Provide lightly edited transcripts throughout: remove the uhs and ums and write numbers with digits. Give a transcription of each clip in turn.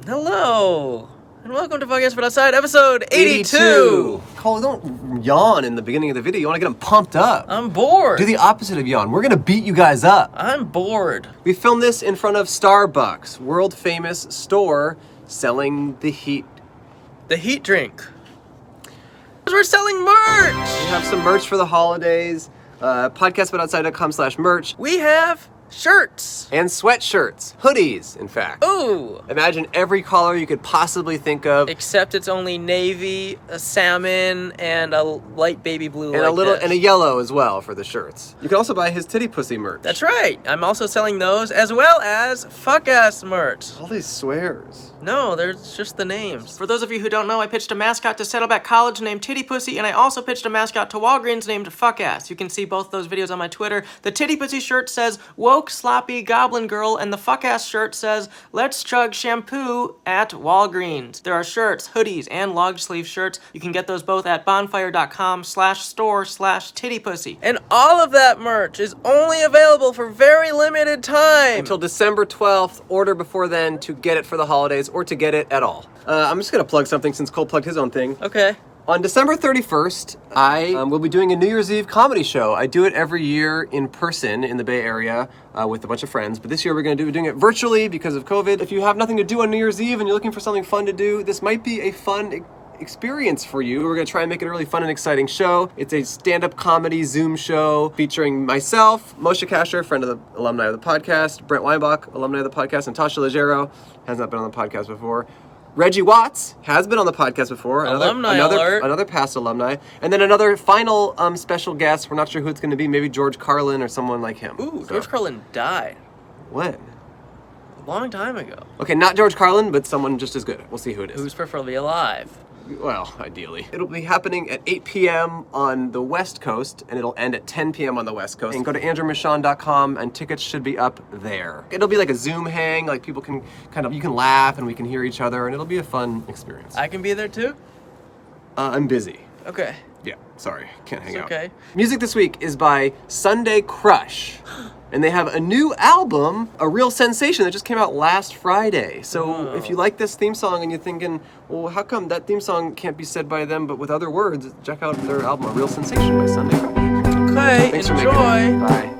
Hello, and welcome to PodcastButOutside, episode 82. Cole, don't yawn in the beginning of the video. You want to get them pumped up. I'm bored. Do the opposite of yawn. We're going to beat you guys up. I'm bored. We filmed this in front of Starbucks, world famous store selling the heat. The heat drink. We're selling merch. We have some merch for the holidays. PodcastButOutside.com/merch. We have shirts. And sweatshirts. Hoodies, in fact. Ooh. Imagine every color you could possibly think of. Except it's only navy, a salmon, and a light baby blue. And a yellow as well for the shirts. You can also buy his titty pussy merch. That's right. I'm also selling those as well as fuck-ass merch. All these swears. No, there's just the names. For those of you who don't know, I pitched a mascot to Saddleback College named Titty Pussy, and I also pitched a mascot to Walgreens named Fuckass. You can see both those videos on my Twitter. The Titty Pussy shirt says, woke, sloppy, goblin girl, and the Fuckass shirt says, let's chug shampoo at Walgreens. There are shirts, hoodies, and long sleeve shirts. You can get those both at bonfire.com/store/tittypussy. And all of that merch is only available for very limited time. Until December 12th. Order before then to get it for the holidays or to get it at all. I'm just going to plug something since Cole plugged his own thing. Okay. On December 31st, I will be doing a New Year's Eve comedy show. I do it every year in person in the Bay Area with a bunch of friends, but this year we're doing it virtually because of COVID. If you have nothing to do on New Year's Eve and you're looking for something fun to do, this might be a fun experience for you. We're going to try and make it a really fun and exciting show. It's a stand-up comedy Zoom show featuring myself, Moshe Kasher, friend of the alumni of the podcast, Brent Weinbach, alumni of the podcast, and Tasha Leggero, has not been on the podcast before. Reggie Watts has been on the podcast before. Another past alumni. And then another final special guest. We're not sure who it's going to be. Maybe George Carlin or someone like him. Ooh, so. George Carlin died. When? A long time ago. Okay, not George Carlin, but someone just as good. We'll see who it is. Who's preferably alive. Well, ideally. It'll be happening at 8 p.m. on the West Coast, and it'll end at 10 p.m. on the West Coast. And go to andrewmichon.com, and tickets should be up there. It'll be like a Zoom hang, like people can you can laugh, and we can hear each other, and it'll be a fun experience. I can be there too? I'm busy. Okay. Yeah, sorry, can't hang out. Okay. Music this week is by Sundae Crush. And they have a new album, a real sensation, that just came out last Friday. So if you like this theme song and you're thinking, well, how come that theme song can't be said by them but with other words, check out their album, A Real Sensation by Sundae Crush. Okay, Thanks enjoy. For making it. Bye.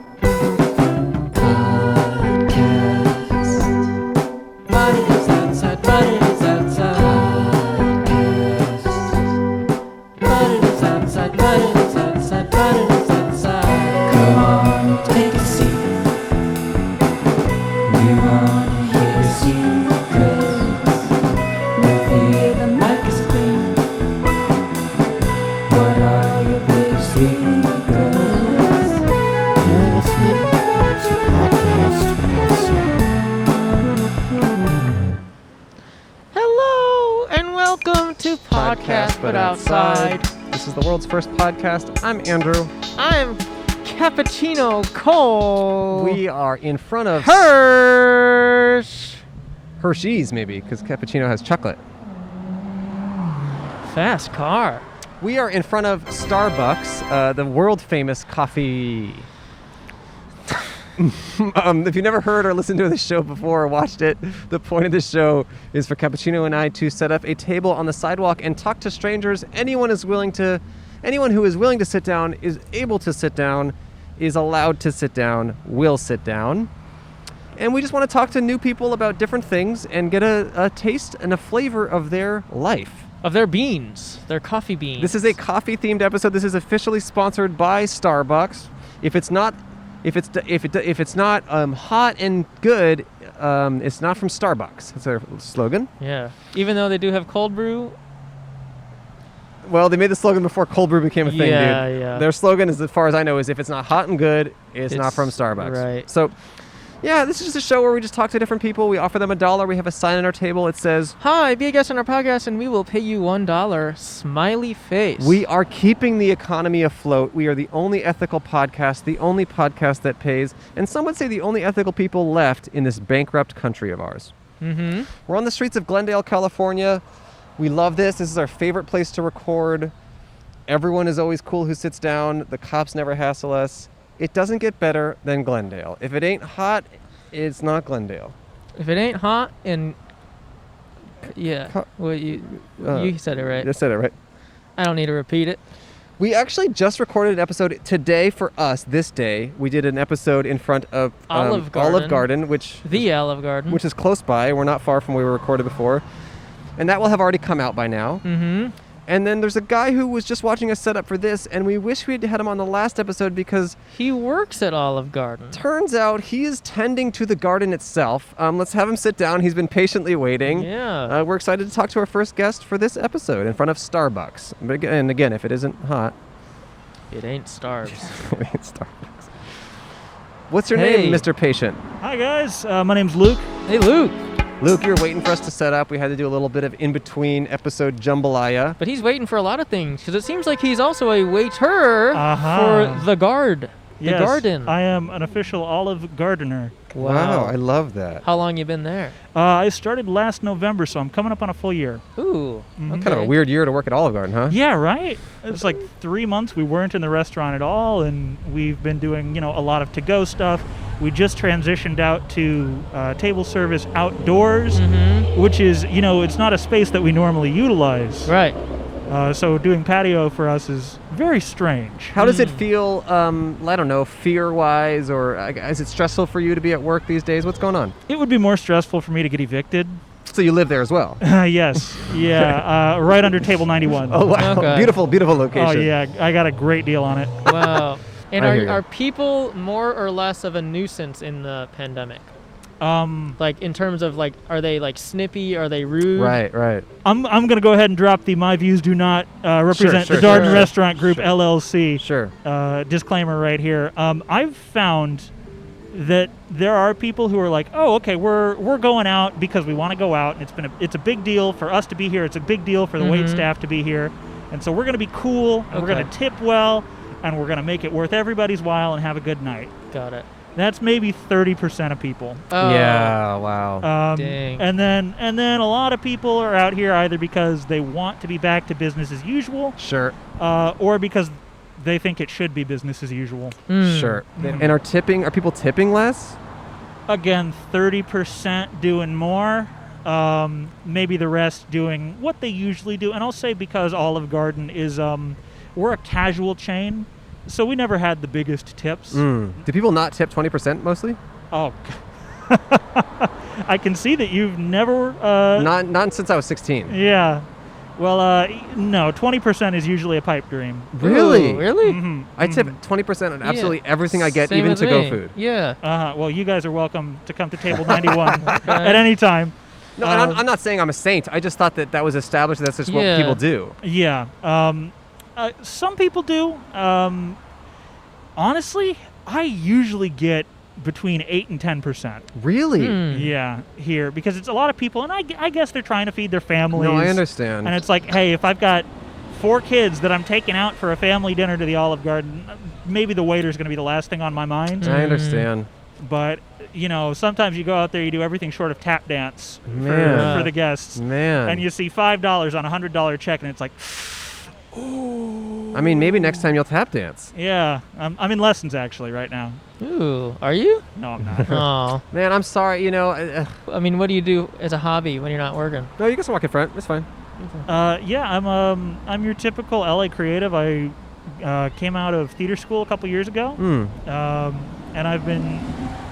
PodcastButOutside. This is the world's first podcast. I'm Andrew. I'm Cappuccino Cole. We are in front of Hersch. Hershey's, maybe, because cappuccino has chocolate. Fast car. We are in front of Starbucks, the world famous coffee. If you've never heard or listened to this show before or watched it, the point of this show is for Cappuccino and I to set up a table on the sidewalk and talk to strangers. Anyone who is willing to sit down is able to sit down, is allowed to sit down, will sit down. And we just want to talk to new people about different things and get a taste and a flavor of their life. Of their beans, their coffee beans. This is a coffee-themed episode. This is officially sponsored by Starbucks. If it's not hot and good, it's not from Starbucks. That's their slogan. Yeah. Even though they do have cold brew. Well, they made the slogan before cold brew became a thing, dude. Yeah. Their slogan, as far as I know, is if it's not hot and good, it's not from Starbucks. Right. So, yeah, this is just a show where we just talk to different people. We offer them $1. We have a sign on our table. It says, "Hi, be a guest on our podcast, and we will pay you $1." Smiley face. We are keeping the economy afloat. We are the only ethical podcast, the only podcast that pays, and some would say the only ethical people left in this bankrupt country of ours. Mm-hmm. We're on the streets of Glendale, California. We love this. This is our favorite place to record. Everyone is always cool who sits down. The cops never hassle us. It doesn't get better than Glendale. If it ain't hot, it's not Glendale. If it ain't hot and well, you said it right. Just said it right. I don't need to repeat it. We actually just recorded an episode today for us. This day, we did an episode in front of Olive Garden, The Olive Garden, which is close by. We're not far from where we recorded before, and that will have already come out by now. Mm-hmm. And then there's a guy who was just watching us set up for this, and we wish we had him on the last episode because he works at Olive Garden. Turns out he is tending to the garden itself. Let's have him sit down. He's been patiently waiting. Yeah. We're excited to talk to our first guest for this episode in front of Starbucks. But again, if it isn't hot, it ain't Starbucks. It ain't Starbucks. What's your name, Mr. Patient? Hi guys, my name's Luke. Hey, Luke. Luke, you're waiting for us to set up. We had to do a little bit of in-between episode jambalaya. But he's waiting for a lot of things, because it seems like he's also a waiter for the garden. I am an official Olive Gardener. Wow, I love that. How long you been there? I started last November, so I'm coming up on a full year. Ooh, okay. Kind of a weird year to work at Olive Garden, huh? Yeah, right? It's like 3 months we weren't in the restaurant at all, and we've been doing, a lot of to-go stuff. We just transitioned out to table service outdoors, which is, it's not a space that we normally utilize. Right. So doing patio for us is very strange. How does it feel, I don't know, fear-wise, or is it stressful for you to be at work these days? What's going on? It would be more stressful for me to get evicted. So you live there as well? Yes. Yeah. Right under table 91. Oh, wow. Okay. Beautiful, beautiful location. Oh, yeah. I got a great deal on it. Wow. And I hear you. are people more or less of a nuisance in the pandemic? Like in terms of are they snippy? Are they rude? Right. I'm going to go ahead and drop the my views do not represent the Darden Restaurant Group LLC. Sure. Disclaimer right here. I've found that there are people who are like, oh, okay, we're going out because we want to go out, and it's a big deal for us to be here. It's a big deal for the wait staff to be here, and so we're going to be cool, and we're going to tip well, and we're going to make it worth everybody's while and have a good night. Got it. That's maybe 30% of people. Oh. Yeah, wow. Dang. And then a lot of people are out here either because they want to be back to business as usual, Sure. Or because they think it should be business as usual. Sure. And are people tipping less? Again, 30% doing more. Maybe the rest doing what they usually do. And I'll say because Olive Garden is, we're a casual chain, so we never had the biggest tips. Do people not tip 20% mostly? Oh, I can see that you've never... Not since I was 16. Yeah. Well, no, 20% is usually a pipe dream. Really? Ooh, really? Mm-hmm. I tip 20% on absolutely everything I get, Same even with to-go me. food. Yeah. Well, you guys are welcome to come to table 91 at any time. No, and I'm not saying I'm a saint. I just thought that was established. That's just what people do. Yeah. Some people do. Honestly, I usually get between 8 and 10%. Really? Yeah, here, because it's a lot of people, and I guess they're trying to feed their families. No, I understand. And it's like, hey, if I've got 4 kids that I'm taking out for a family dinner to the Olive Garden, maybe the waiter's going to be the last thing on my mind. I understand. But, sometimes you go out there, you do everything short of tap dance for the guests. Man. And you see $5 on a $100 check, and it's like... I mean, maybe next time you'll tap dance. Yeah, I'm in lessons actually right now. Ooh, are you? No, I'm not. Oh. Man, I'm sorry. I mean, what do you do as a hobby when you're not working? No, you can still walk in front. It's fine. Yeah, I'm your typical LA creative. I came out of theater school a couple years ago, and I've been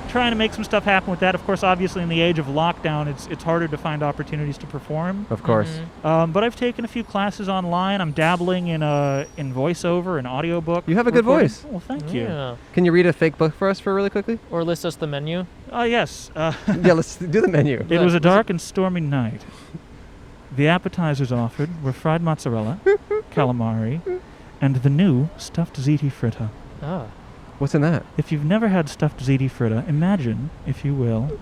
trying to make some stuff happen with that. Of course, obviously, in the age of lockdown, it's harder to find opportunities to perform. Of course. But I've taken a few classes online. I'm dabbling in voiceover and audiobook. You have a good recording. voice. Well, thank you. Yeah. Can you read a fake book for us really quickly? Or list us the menu. Yes. Yeah, let's do the menu. It was a dark and stormy night. The appetizers offered were fried mozzarella, calamari, and the new stuffed ziti fritta. Oh. What's in that? If you've never had stuffed ziti fritta, imagine, if you will,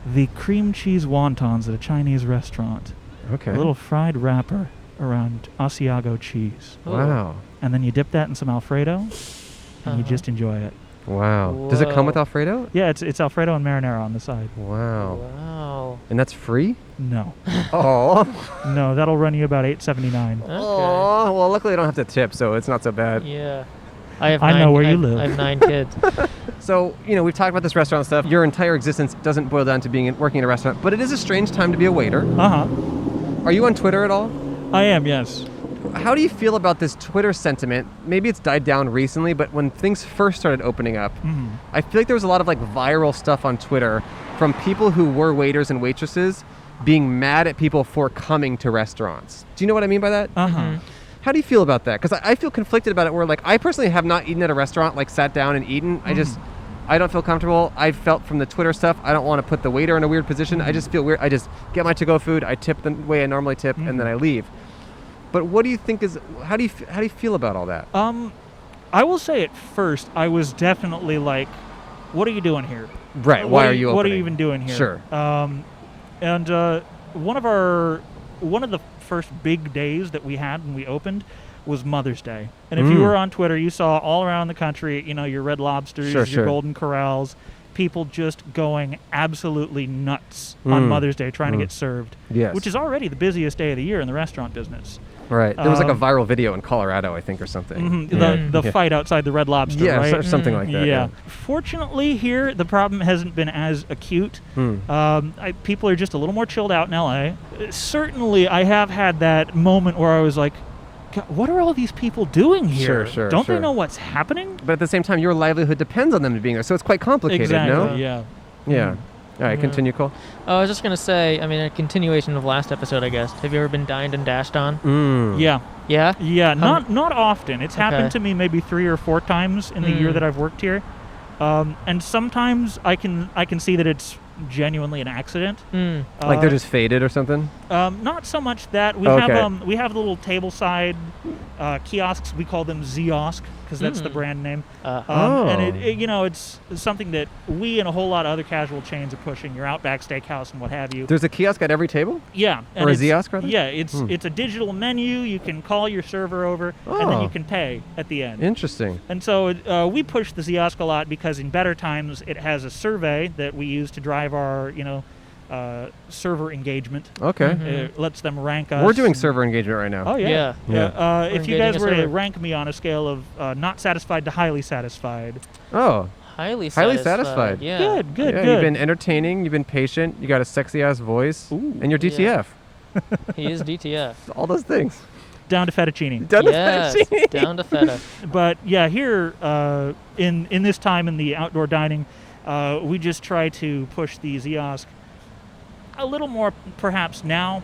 the cream cheese wontons at a Chinese restaurant. Okay. A little fried wrapper around Asiago cheese. Wow. And then you dip that in some Alfredo, and you just enjoy it. Wow. Does it come with Alfredo? Yeah, it's Alfredo and marinara on the side. Wow. Wow. And that's free? No. Oh. No, that'll run you about $8.79. Okay. Oh. Well, luckily I don't have to tip, so it's not so bad. Yeah. I know where you live. I have 9 kids. So, we've talked about this restaurant stuff. Your entire existence doesn't boil down to working in a restaurant, but it is a strange time to be a waiter. Are you on Twitter at all? I am, yes. How do you feel about this Twitter sentiment? Maybe it's died down recently, but when things first started opening up, I feel like there was a lot of viral stuff on Twitter from people who were waiters and waitresses being mad at people for coming to restaurants. Do you know what I mean by that? How do you feel about that? Because I feel conflicted about it where I personally have not eaten at a restaurant, sat down and eaten. I don't feel comfortable. I felt from the Twitter stuff, I don't want to put the waiter in a weird position. I just feel weird. I just get my to-go food, I tip the way I normally tip, and then I leave. But what do you think how do you feel about all that? I will say at first, I was definitely what are you doing here? Right, why are you opening? What are you even doing here? Sure. And one of the first big days that we had when we opened was Mother's Day. And if you were on Twitter, you saw all around the country, your Red Lobsters, your Golden Corrals, people just going absolutely nuts on Mother's Day trying to get served. Yes. Which is already the busiest day of the year in the restaurant business. Right. There was a viral video in Colorado, I think, or something. The fight outside the Red Lobster, right? Yeah, something like that. Yeah. Fortunately, here, the problem hasn't been as acute. People are just a little more chilled out in LA. Certainly, I have had that moment where I was like, God, what are all these people doing here? Sure. Don't they know what's happening? But at the same time, your livelihood depends on them being there, so it's quite complicated, no? Yeah. Yeah. All right, continue, Cole. I was just going to say, a continuation of last episode, I guess. Have you ever been dined and dashed on? Yeah. Yeah? Yeah, not often. It's happened to me maybe 3 or 4 times in the year that I've worked here. And sometimes I can see that it's genuinely an accident. Like they're just faded or something? Not so much that. We have little tableside kiosks. We call them Ziosk because that's the brand name. And it's something that we and a whole lot of other casual chains are pushing. Your Outback Steakhouse and what have you. There's a kiosk at every table? Yeah. Or a Ziosk, rather? Yeah, it's a digital menu. You can call your server over, and then you can pay at the end. Interesting. And so we push the Ziosk a lot because in better times it has a survey that we use to drive our, server engagement. Okay. It lets them rank us. We're doing server engagement right now. Oh, yeah. If you guys were to server. rank me on a scale of not satisfied to highly satisfied. Oh. Highly satisfied. Yeah. Good. You've been entertaining, you've been patient, you got a sexy-ass voice, and you're DTF. He is DTF. All those things. Down to fettuccine. Yes, down to feta. But yeah, here in this time in the outdoor dining, we just try to push the Ziosk a little more perhaps now,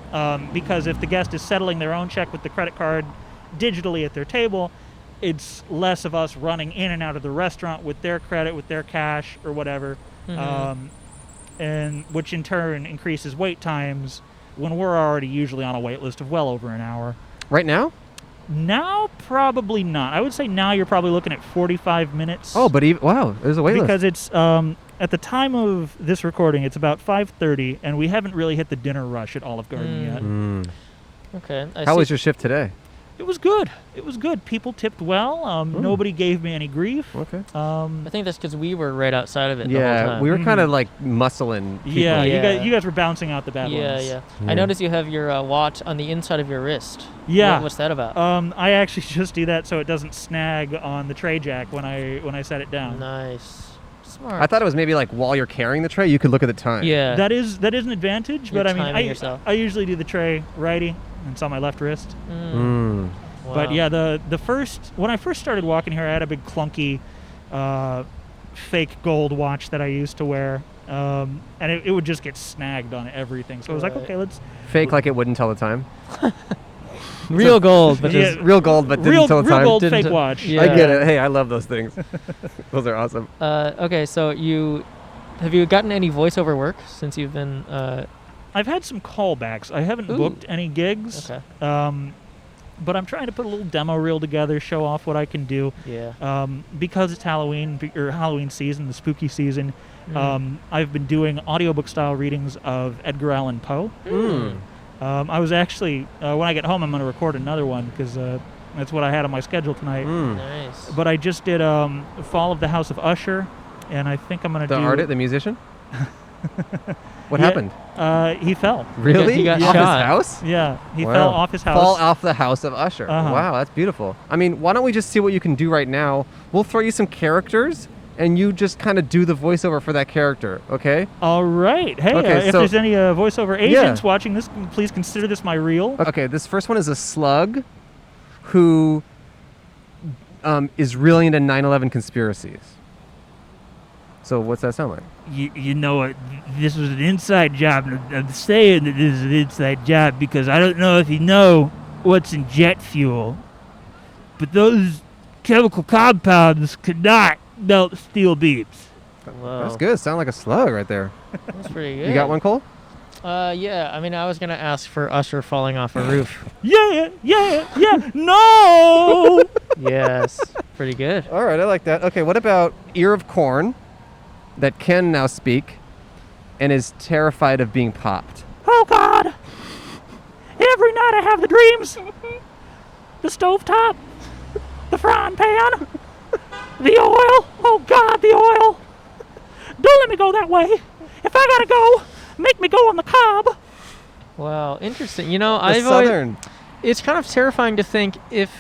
because if the guest is settling their own check with the credit card digitally at their table, it's less of us running in and out of the restaurant with their credit, with their cash or whatever, and which in turn increases wait times when we're already usually on a wait list of well over an hour. Right now? Now, probably not. I would say now you're probably looking at 45 minutes. Oh, but wow, there's a wait list. Because it's, at the time of this recording, it's about 5:30, and we haven't really hit the dinner rush at Olive Garden yet. Okay. How was your shift today? It was good. People tipped well. Nobody gave me any grief. Okay. I think that's because we were right outside of it the whole time. We were kind of like muscling people. You guys were bouncing out the bad ones. Yeah. I noticed you have your watch on the inside of your wrist. Yeah. What's that about? I actually just do that so it doesn't snag on the tray jack when I set it down. Nice. Smart. I thought it was maybe like while you're carrying the tray, you could look at the time. Yeah. That is an advantage, You're but timing yourself. I usually do the tray righty, and it's on my left wrist. Wow. But yeah, when I first started walking here, I had a big clunky fake gold watch that I used to wear, and it would just get snagged on everything. So I was like, okay, let's fake like it wouldn't tell the time. Real gold, but Yeah. Real gold, but didn't tell the time. real gold Didn't fake t- watch. Yeah. I get it. Hey, I love those things. Those are awesome. Okay, so have you gotten any voiceover work since you've been? I've had some callbacks. I haven't booked any gigs. Okay. But I'm trying to put a little demo reel together, show off what I can do. Yeah. Because it's Halloween season, the spooky season. I've been doing audiobook style readings of Edgar Allan Poe. I was actually when I get home, I'm going to record another one because that's what I had on my schedule tonight. Nice. But I just did Fall of the House of Usher, and I think I'm going to do The musician? What happened? He fell. Really? He got off shot. his house? Yeah, he Wow. fell off his house. Fall off the house of Usher. Uh-huh. Wow, that's beautiful. I mean, why don't we just see what you can do right now? We'll throw you some characters, and you just kind of do the voiceover for that character, okay? All right. Hey, Okay, if so- there's any voiceover agents watching this, please consider this my reel. Okay, this first one is a slug who is really into 9/11 conspiracies. So what's that sound like? You know what? This was an inside job. I'm saying that this is an inside job because I don't know if you know what's in jet fuel, but those chemical compounds could not melt steel beams. Whoa. That's good. Sound like a slug right there. That's pretty good. You got one, Cole? Yeah. I mean, I was gonna ask for Usher falling off a roof. Yeah. No. Yes. Pretty good. All right, I like that. Okay, what about ear of corn that can now speak and is terrified of being popped? Oh God! Every night I have the dreams. The stovetop, the frying pan, the oil. Oh God, the oil! Don't let me go that way. If I gotta go, make me go on the cob. Wow. Interesting. You know, The southern. It's kind of terrifying to think if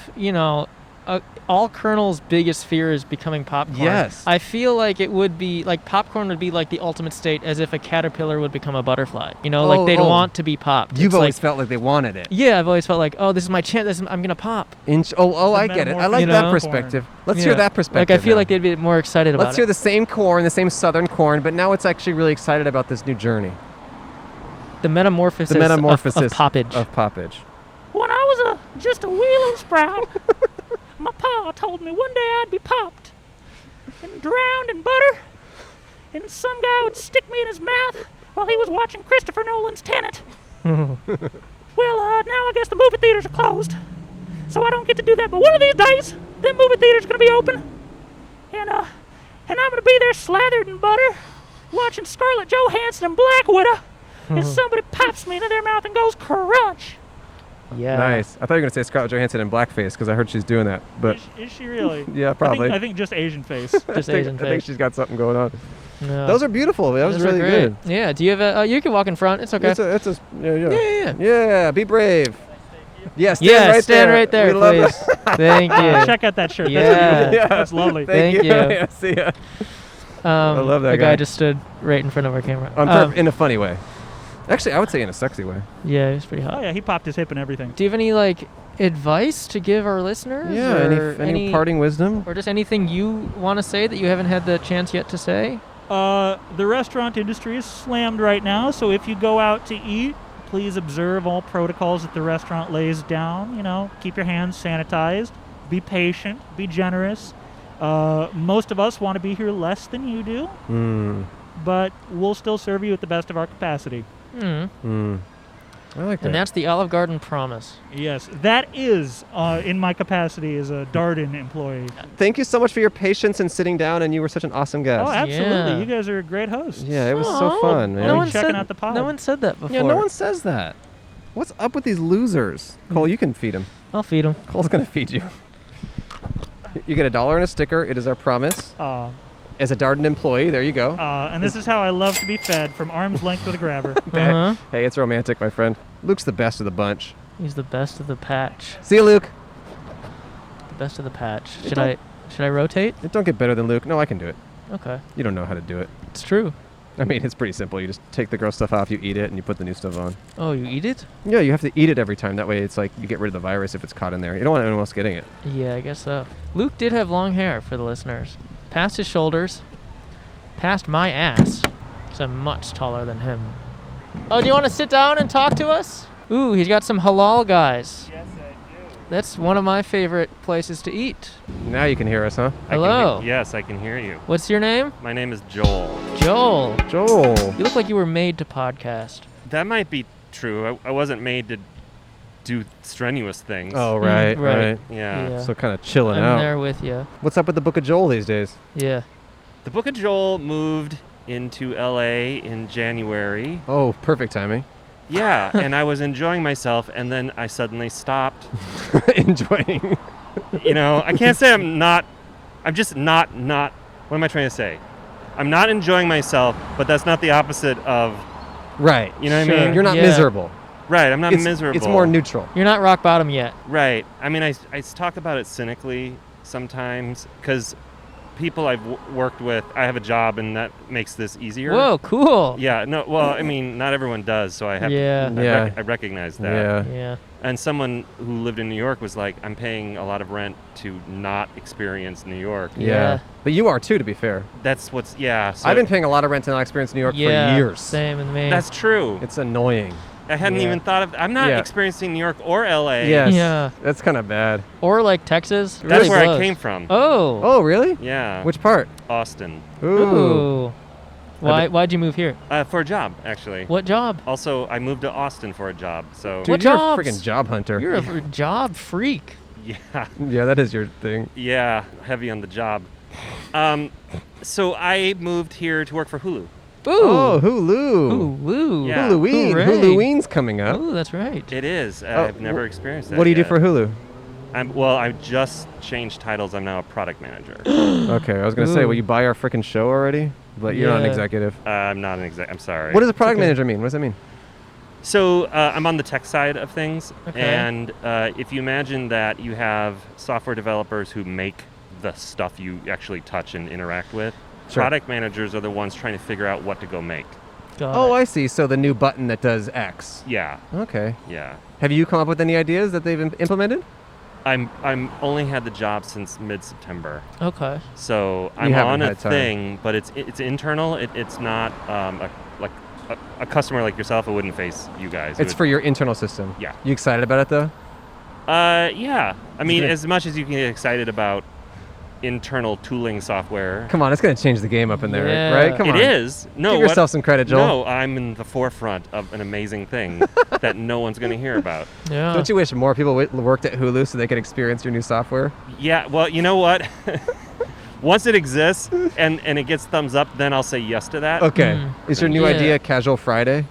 all Colonel's biggest fear is becoming popcorn. Yes. I feel like it would be like popcorn would be like the ultimate state, as if a caterpillar would become a butterfly. You know, like they'd want to be popped. You've It's always like, felt like they wanted it. Yeah, I've always felt like, oh, this is my chance. I'm gonna pop. I get it. I like You that know? perspective. Let's Yeah. hear that perspective. Like I feel now. like they'd be more excited about Let's hear it. the same corn, the same southern corn, but now it's actually really excited about this new journey. The metamorphosis, The metamorphosis of poppage. Of poppage. When I was just a willow sprout, my pa told me one day I'd be popped and drowned in butter, and some guy would stick me in his mouth while he was watching Christopher Nolan's Tenet. Well, now I guess the movie theaters are closed, so I don't get to do that. But one of these days, them movie theaters are gonna be open, and I'm gonna be there slathered in butter, watching Scarlett Johansson and Black Widow, and somebody pops me into their mouth and goes crunch. Yeah. Nice. I thought you were going to say Scarlett Johansson in blackface because I heard she's doing that. But Is she really? yeah, probably. I think just Asian face. Just Asian I think face. she's got something going on. No. Those are beautiful. That was Those are really great. good. Yeah. Do you have you can walk in front. It's okay. Yeah. Yeah. Yeah, be brave. Yeah, stand Yeah, right stand there. right there, We love please. that. Thank you. Check out that shirt. Yeah. That's beautiful. Yeah. That's lovely. Thank you. Yeah, see ya. I love that the guy. guy just stood right in front of our camera. In a funny way. Actually, I would say in a sexy way. Yeah, he was pretty hot. Oh yeah, he popped his hip and everything. Do you have any advice to give our listeners? Yeah, or any parting wisdom? or just anything you want to say that you haven't had the chance yet to say? The restaurant industry is slammed right now, so if you go out to eat, please observe all protocols that the restaurant lays down. You know, keep your hands sanitized, be patient, be generous. Most of us want to be here less than you do, but we'll still serve you at the best of our capacity. I like that. And that's the Olive Garden promise. Yes, that is in my capacity as a Darden employee. Thank you so much for your patience and sitting down, and you were such an awesome guest. Oh, absolutely. Yeah. You guys are a great host. Yeah, it was so fun, man. No one Checking said, out the pod. No one said that before. Yeah, no one says that. What's up with these losers? Cole, you can feed him. I'll feed him. Cole's gonna feed you. You get $1 and a sticker. It is our promise. As a Darden employee, there you go. And this is how I love to be fed, from arm's length with a grabber. Uh-huh. Hey, it's romantic, my friend. Luke's the best of the bunch. He's the best of the patch. See you, Luke. The best of the patch. don't- Should I rotate? Don't get better than Luke. No, I can do it. Okay. You don't know how to do it. It's true. I mean, it's pretty simple. You just take the gross stuff off, you eat it, and you put the new stuff on. Oh, you eat it? Yeah, you have to eat it every time. That way, it's like you get rid of the virus if it's caught in there. You don't want anyone else getting it. Yeah, I guess so. Luke did have long hair, for the listeners. Past his shoulders. Past my ass. Because I'm much taller than him. Oh, do you want to sit down and talk to us? Ooh, he's got some halal guys. Yes, I do. That's one of my favorite places to eat. Now you can hear us, huh? Hello. Yes, I can hear you. What's your name? My name is Joel. Joel. Joel. You look like you were made to podcast. That might be true. I wasn't made to do strenuous things. Oh, right, right. right. Yeah. So kind of chilling I'm out. there with you. What's up with the Book of Joel these days? Yeah. The Book of Joel moved into LA in January. Oh, perfect timing. Yeah, and I was enjoying myself, and then I suddenly stopped. Enjoying. You know, I can't say I'm just not. What am I trying to say? I'm not enjoying myself, but that's not the opposite of, Right. you know what Sure. I mean? You're not Yeah. miserable. Right, I'm not It's miserable. It's more neutral. You're not rock bottom yet. Right. I mean, I talk about it cynically sometimes because people I've worked with, I have a job and that makes this easier. Whoa, cool. Yeah, no, well, I mean, not everyone does, so I have Yeah. to, I recognize that. Yeah. Yeah. And someone who lived in New York was like, I'm paying a lot of rent to not experience New York. Yeah. But you are too, to be fair. That's what's, yeah. So I've been paying a lot of rent to not experience New York Yeah. for years. Same with me. That's true. It's annoying. I hadn't Yeah. even thought of, I'm not Yeah. experiencing New York or LA. Yes. Yeah. That's kind of bad. Or like Texas. It That's really where blows. I came from. Oh. Oh, really? Yeah. Which part? Austin. Ooh. Why'd you move here? For a job, actually. What job? Also, I moved to Austin for a job, so Dude, What you're jobs? a freaking job hunter. You're a job freak. yeah, Yeah, that is your thing. yeah, heavy on the job. So I moved here to work for Hulu. Ooh. Oh, Hulu. Hulu. Yeah. Huluween. Hooray. Huluween's coming up. Ooh, that's right. It is. Oh, I've never experienced that. What do you do yet. for Hulu? I just changed titles. I'm now a product manager. Okay, I was gonna say, Ooh. will you buy our freaking show already? But you're not an Yeah. executive. I'm not an exec. I'm sorry. What does a product okay. manager mean? What does that mean? So I'm on the tech side of things, Okay. and if you imagine that you have software developers who make the stuff you actually touch and interact with, Sure. product managers are the ones trying to figure out what to go make. Got Oh, it. I see. So the new button that does X. Yeah, Okay. yeah. Have you come up with any ideas that they've implemented? I'm only had the job since mid-September, Okay. so You I'm haven't on a had time. thing, but it's internal. It's not a customer like yourself. It wouldn't face you guys. It It's would- for your internal system. Yeah. You excited about it though? Yeah. I mean, good. as much as you can get excited about internal tooling software. Come on, it's gonna change the game up in there, Yeah. right? Come on. It is. No, Give what- yourself some credit, Joel. No, I'm in the forefront of an amazing thing that no one's going to hear about. Yeah. Don't you wish more people worked at Hulu so they could experience your new software? Yeah, well, you know what? Once it exists and it gets thumbs up, then I'll say yes to that. Okay. Mm. Is your new Yeah. idea Casual Friday?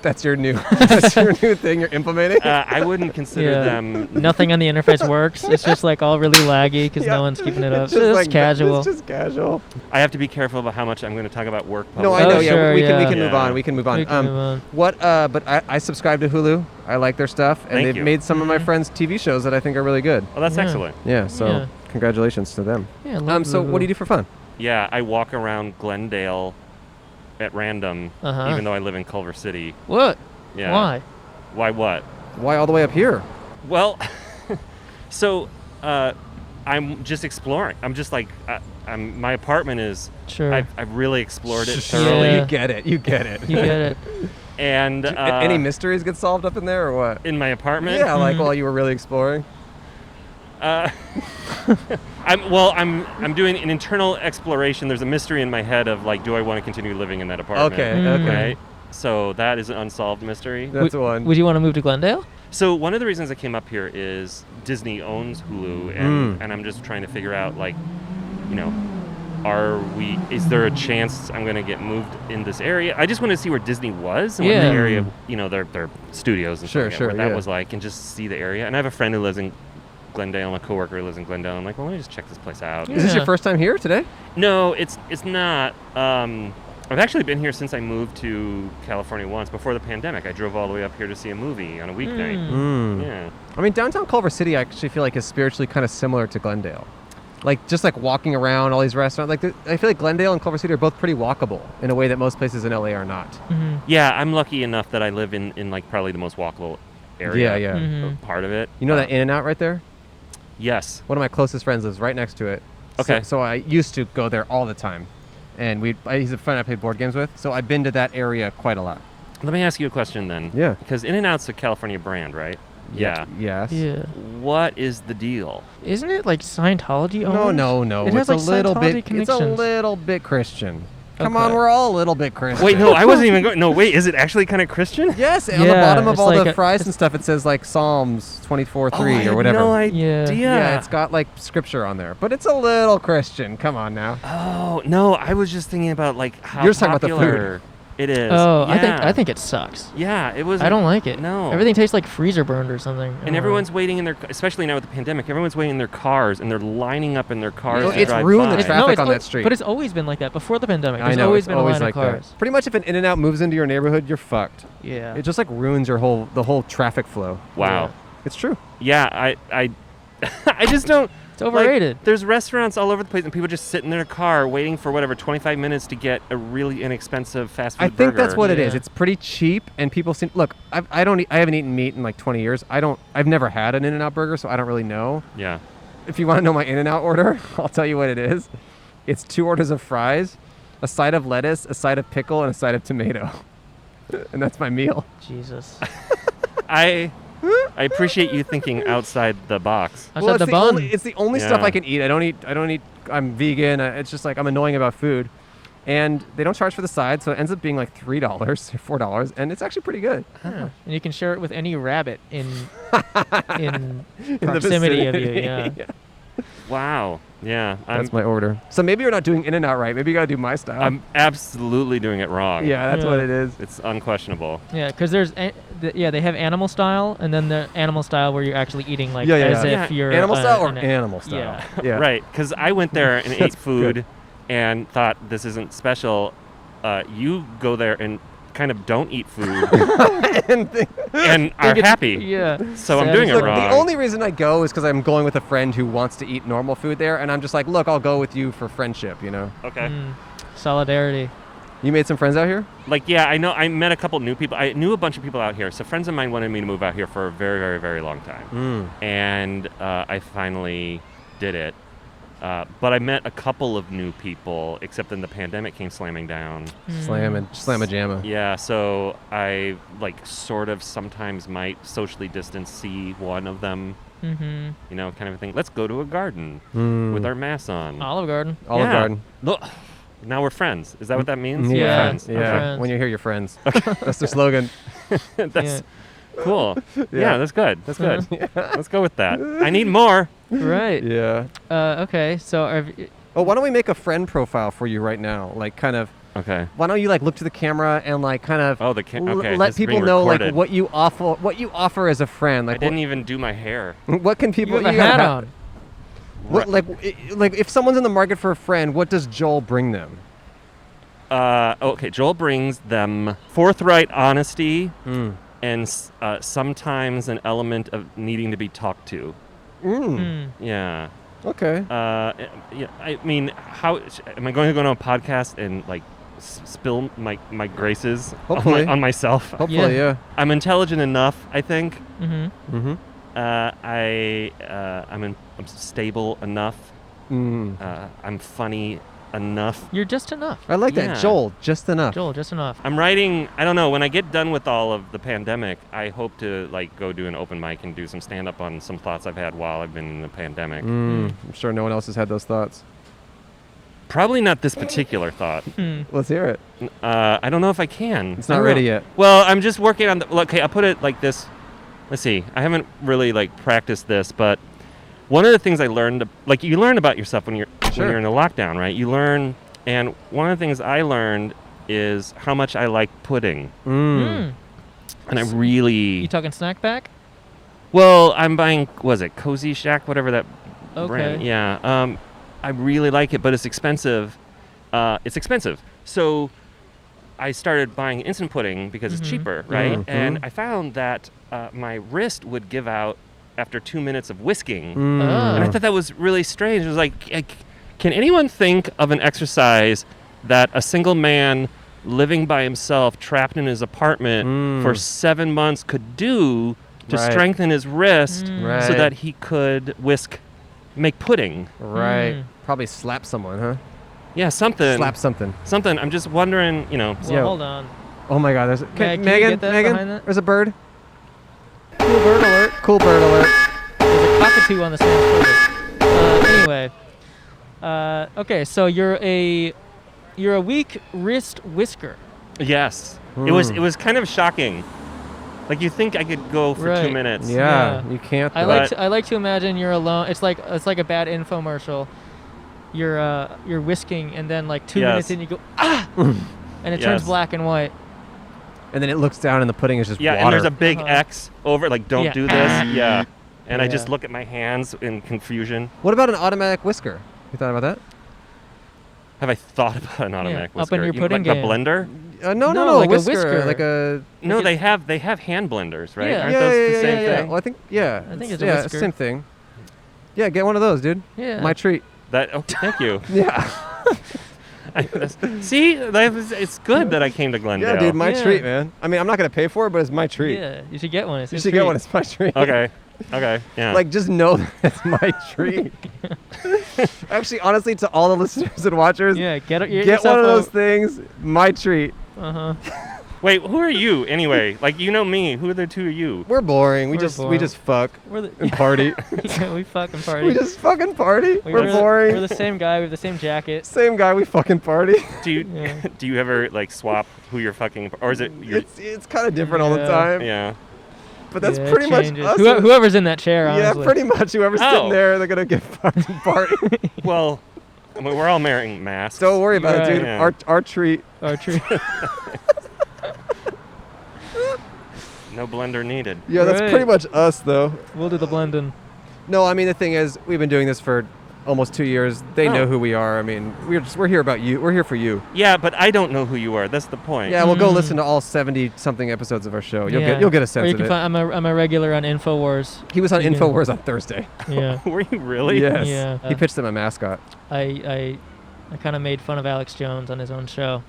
That's your new. That's your new thing you're implementing. I wouldn't consider Yeah. them. Nothing on the interface works. It's just like all really laggy because Yeah. no one's keeping it up. It's It's just just like casual. It's just casual. I have to be careful about how much I'm going to talk about work. No, I publicly. know. Oh, Yeah, sure, we can yeah. move Yeah. on. We can move on. We can move on. What? But I subscribe to Hulu. I like their stuff, and Thank they've you. made some of my Mhm. friends' TV shows that I think are really good. Oh, that's Yeah. excellent. Yeah. So Yeah. congratulations to them. Yeah. love So what do you do for fun? Yeah, I walk around Glendale at random, Uh-huh. even though I live in Culver City. What? Yeah. Why? Why what? Why all the way up here? Well, so I'm just exploring. I'm just like, my apartment is, Sure. I've really explored it Yeah. thoroughly. You get it. You get it. You get it. And Any mysteries get solved up in there or what? in my apartment? Yeah, like Mhm. while you were really exploring. I'm doing an internal exploration. There's a mystery in my head of like, do I want to continue living in that apartment? Okay. Mm. Okay. Right? So that is an unsolved mystery. That's one. Would you want to move to Glendale? So one of the reasons I came up here is Disney owns Hulu, and I'm just trying to figure out, like, you know, is there a chance I'm going to get moved in this area? I just want to see where Disney was and what Yeah. the area, you know, their studios and Sure, stuff like sure, that, what that yeah. was like, and just see the area. And I have a friend who lives in Glendale, my coworker who lives in Glendale. I'm like, well, let me just check this place out. Yeah. Is this your first time here today? No, it's not. I've actually been here since I moved to California once. Before the pandemic, I drove all the way up here to see a movie on a weeknight. Mm. Yeah. I mean, downtown Culver City, I actually feel like is spiritually kind of similar to Glendale. Like, just like walking around all these restaurants. Like, I feel like Glendale and Culver City are both pretty walkable in a way that most places in LA are not. Mm-hmm. Yeah, I'm lucky enough that I live in like probably the most walkable area. Yeah, yeah. Mhm. Part of it. You know that In-N-Out right there? Yes. One of my closest friends lives right next to it. Okay. So I used to go there all the time. And he's a friend I played board games with. So I've been to that area quite a lot. Let me ask you a question then. Yeah. Because In-N-Out's a California brand, right? Yeah. Yes. Yeah. What is the deal? Isn't it like Scientology No, owned? no. It has It's like a little Scientology bit. It's a connections. little bit Christian. Come Okay. on, we're all a little bit Christian. Wait, no, I wasn't even going. No, wait, is it actually kind of Christian? Yes, on the Yeah, bottom of it's all like the a- fries and stuff, it says like Psalms 24:3 I or had whatever. No Yeah. idea. Yeah, it's got like scripture on there, but it's a little Christian. Come on now. Oh no, I was just thinking about like how You're just talking about the popular It is. Oh, yeah. I think it sucks. Yeah, it was. I don't like it. No. Everything tastes like freezer burned or something. And everyone's waiting in their, especially now with the pandemic, everyone's waiting in their cars and they're lining up in their cars to It's drive ruined by. the traffic on that street. But it's always been like that before the pandemic. I There's know, always it's been a always line like of cars. that. Pretty much if an In-N-Out moves into your neighborhood, you're fucked. Yeah. It just like ruins the whole traffic flow. Wow. It's true. Yeah, I just don't. It's overrated. Like, there's restaurants all over the place, and people just sit in their car waiting for 25 minutes to get a really inexpensive fast food I think burger. that's what it is. Yeah. It's pretty cheap, and people seem. Look, I haven't eaten meat in like 20 years. I've never had an In-N-Out burger, so I don't really know. Yeah. If you want to know my In-N-Out order, I'll tell you what it is. It's 2 orders of fries, a side of lettuce, a side of pickle, and a side of tomato, and that's my meal. Jesus. I appreciate you thinking outside the box. Outside the bun. It's the only stuff Yeah. I can eat. I don't eat. I'm vegan. It's just like I'm annoying about food, and they don't charge for the side, so it ends up being like $3 or $4, and it's actually pretty good. Yeah. And you can share it with any rabbit in In the proximity of you. vicinity. Yeah. Wow. Yeah. That's my order. So maybe you're not doing In-N-Out right. Maybe you gotta do my style. I'm absolutely doing it wrong. Yeah, that's Yeah. what it is. It's unquestionable. Yeah, because they have animal style, and then the animal style where you're actually eating like Yeah, as yeah. if you're Animal style or an- animal style? Yeah. Yeah. Right. Because I went there and ate That's food good. and thought this isn't special. You go there and kind of don't eat food and are happy. Yeah. So I'm doing it Look, wrong. the only reason I go is because I'm going with a friend who wants to eat normal food there, and I'm just like, look, I'll go with you for friendship, you know? Okay. Solidarity. You made some friends out here? Like, yeah, I know. I met a couple new people. I knew a bunch of people out here. So friends of mine wanted me to move out here for a very, very, very long time. And I finally did it. But I met a couple of new people, except then the pandemic came slamming down. Slam a jamma. Yeah, so I like sort of sometimes might socially distance see one of them, you know, kind of a thing. Let's go to a garden with our masks on. Olive Garden. Olive Yeah. Garden. Look, now we're friends. Is that what that means? Yeah, Yeah. Friends. yeah. Okay. friends. When you hear your friends. That's their slogan. That's cool. Yeah, that's good. That's good. Yeah. Let's go with that. I need more. Right. Yeah. Okay. So Oh, why don't we make a friend profile for you right now? Like, kind of. Okay. Why don't you like look to the camera and like kind of Oh, okay. let this is being people know recorded. like what you offer as a friend. I Like, didn't even do my hair. what can people? you have a gotta hat have- on. What like if someone's in the market for a friend, what does Joel bring them? Okay, Joel brings them forthright honesty and sometimes an element of needing to be talked to. Yeah. Okay. Yeah. I mean, how am I going to go on a podcast and like spill my graces Hopefully. on myself? Hopefully, yeah. I'm intelligent enough, I think. Mm-hmm. I'm stable enough. I'm funny enough. You're just enough. I like Yeah. that, Joel. Just enough. Joel, just enough. I'm writing. I don't know. When I get done with all of the pandemic, I hope to like go do an open mic and do some stand up on some thoughts I've had while I've been in the pandemic. I'm sure no one else has had those thoughts. Probably not this particular thought. Let's hear it. I don't know if I can. It's I not don't ready know. yet. Well, I'm just working on the. Okay, I'll put it like this. Let's see. I haven't really like practiced this, but one of the things I learned, like you learn about yourself when you're in a lockdown, right? You learn, and one of the things I learned is how much I like pudding, and I really. You talking snack pack? Well, I'm buying. Was it Cozy Shack, whatever that Okay. brand? Yeah. I really like it, but it's expensive. So I started buying instant pudding because it's cheaper, right? And I found that my wrist would give out after 2 minutes of whisking. And I thought that was really strange. It was like, can anyone think of an exercise that a single man living by himself, trapped in his apartment for 7 months could do to Right. strengthen his wrist so Right. that he could make pudding? Right. Probably slap someone, huh? Yeah, something. Slap something. Something. I'm just wondering, Well, Yo. hold on. Oh my God! There's Meg, can you get that behind that? There's a bird. Cool bird alert! Cool bird alert! There's a cockatoo on the same shoulder. Anyway. Okay, so you're a weak wrist whisker. yes. It was kind of shocking. Like you think I could go for 2 Right. minutes. Yeah, Yeah. you can't. I though. like to imagine you're alone. It's like a bad infomercial. You're whisking, and then like 2 Yes. minutes in, you go ah. and it turns black and white. And then it looks down and the pudding is just water. And there's a big X over, like, don't Yeah. do this. Yeah. And I Yeah. just look at my hands in confusion. What about an automatic whisker? You thought about that? Have I thought about an automatic up whisker? in your pudding like game. a blender? No, like a whisker. whisker. Like a... No, Like they have hand blenders, right? Yeah. Aren't those the same thing? Well, I think, I think it's a whisker. same thing. Yeah, get one of those, dude. Yeah. My treat. Thank you. Yeah. See, it's good that I came to Glendale. Yeah, dude, my Yeah. treat, man. I mean, I'm not going to pay for it, but it's my treat. Yeah, you should get one. It's You his should get treat. one. It's my treat. Okay, yeah. Like, just know that it's my treat. Actually, honestly, to all the listeners and watchers, Yeah, get one of those things. My treat. Uh-huh. Wait, who are you anyway? Like, you know me. Who are the two of you? We're boring. We We're just boring. fuck We're the and party. yeah, we fucking party. We just fucking party. We're boring. We're the same guy. We have the same jacket. Same guy. We fucking party. Do you Yeah. do you ever like swap who you're fucking, or is it your? It's kind of different all the Yeah. time. Yeah. But that's Yeah, it pretty much changes. us. Whoever's in that chair, Yeah, honestly. pretty much. Whoever's Oh. sitting there, they're gonna get fucking party. Well, I mean, we're all wearing masks. Don't worry about Right. it, dude. Yeah. Our treat. Our treat. No blender needed. Yeah, that's Right. pretty much us, though. We'll do the blending. No, I mean the thing is, we've been doing this for almost 2 years. They Oh. know who we are. I mean, we're here about you. We're here for you. Yeah, but I don't know who you are. That's the point. Yeah, well, go listen to all 70 something episodes of our show. You'll Yeah. get a Or sense you of can it. find, I'm a regular on InfoWars. He was on you can- InfoWars on Thursday. Yeah. Were you really? Yes. Yeah. He pitched them a mascot. I kind of made fun of Alex Jones on his own show.